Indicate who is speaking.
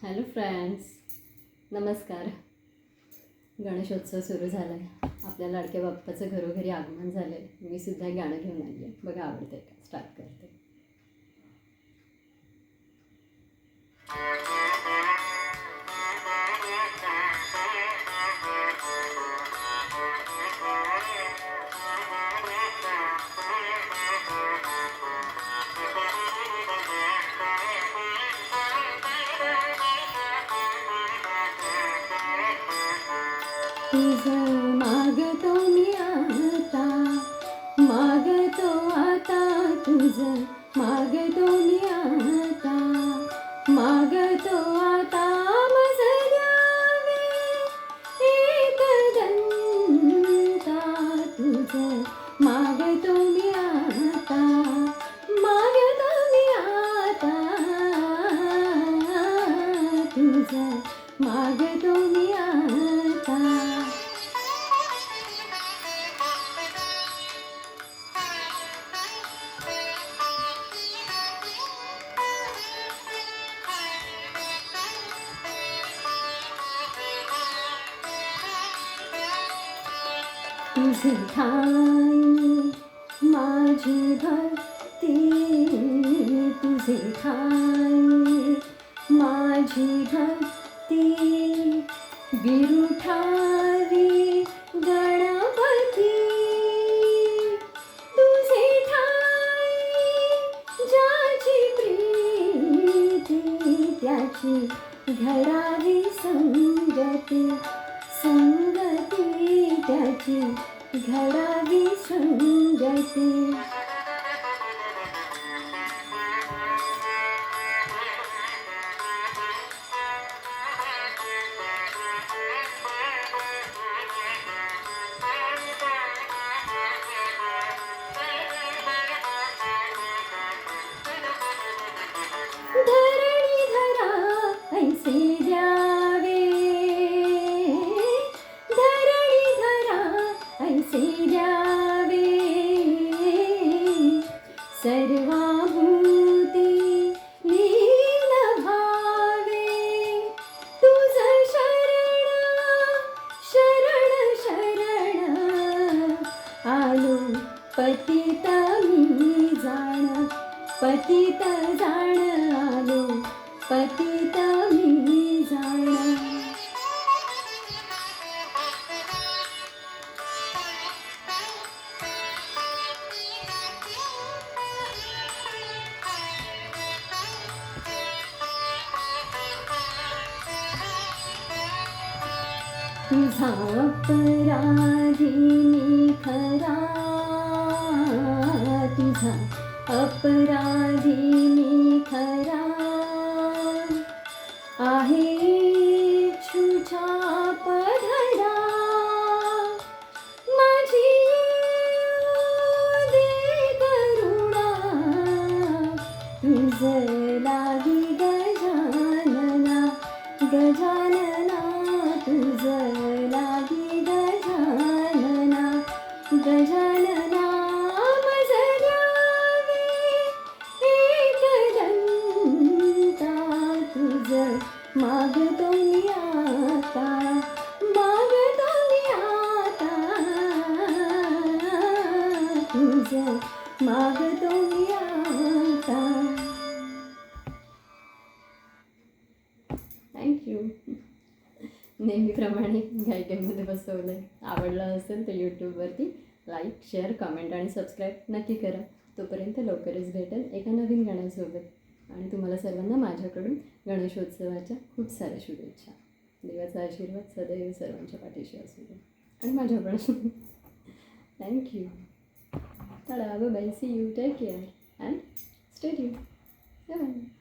Speaker 1: Hello friends, नमस्कार. गणेशोत्सव सुरू झाला आहे. आपल्या लाडक्या बाप्पाचं घरोघरी आगमन झालं आहे. मी सुद्धा गाणं घेऊन आली आहे. बघा आवडतं का? स्टार्ट करते. तुझं मागतो मी आता, मागतो आता, तुझं मागतो मी आता, मागतो आता, माझं द्यावे एकदंता. तुझं मागतो मी आता, मागतो मी आता, तुझं मागतो मी आता. तुझे ठाई माझी भक्ती, तुझे ठाई माझी भक्ती, विरुठावी गणपती. तुझे ठाई ज्याची प्रीती, त्याची घडावी संगती, संगती त्याची घडावी संगती. धरणीधरा ऐसे द्यावे, धरणीधरा ऐसे द्यावे, सर्वाभूती लीन भावे. तुझं शरण शरण शरण आलो, पतित मी जाण, पतित जाण आलो, पतित मी जाण. तुझा अपराधी मी खरा, तुझा अपराधी मी खरा, आहे इच्छुचा पधरा. माझी दे करुणा, तुझं लागी गजानना, गजानना, तुझं लागी गजानना, गजानना. माझं द्यावे एकदंता, तुझं मागतो मी आता, मागतो मी आता, तुझं मागतो मी आता. थँक्यू. नेहमीप्रमाणे गायकीमध्ये बसवलं आहे. आवडलं असेल तर यूट्यूबवरती लाईक, शेअर, कमेंट आणि सबस्क्राईब नक्की करा. तोपर्यंत लवकरच भेटेल एका नवीन गाण्यासोबत. आणि तुम्हाला सर्वांना माझ्याकडून गणेशोत्सवाच्या खूप साऱ्या शुभेच्छा. देवाचा आशीर्वाद सदैव सर्वांच्या पाठीशी असू दे आणि माझ्या पण. थँक्यू. चला bye, see you, take care and stay tuned. Bye.